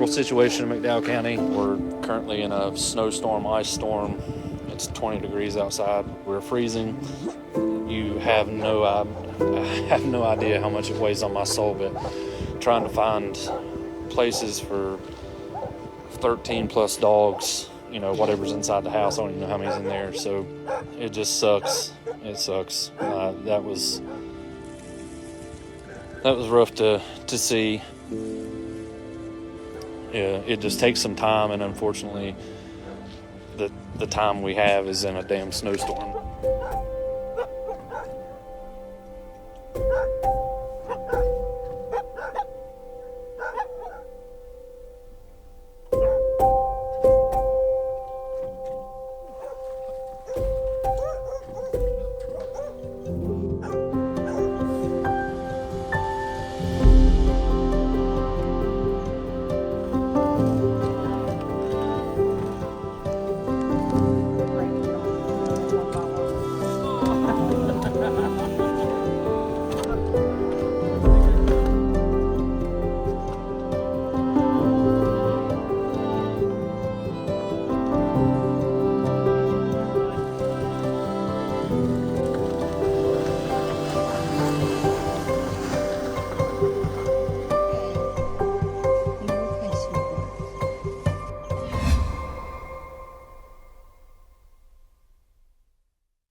terrible situation in McDowell County. We're currently in a snowstorm, ice storm. It's 20 degrees outside. We're freezing. I have no idea how much it weighs on my soul, but trying to find places for 13 plus dogs, whatever's inside the house. I don't even know how many's in there. So it just sucks. It sucks. That was rough to see. Yeah, it just takes some time, and unfortunately, the time we have is in a damn snowstorm.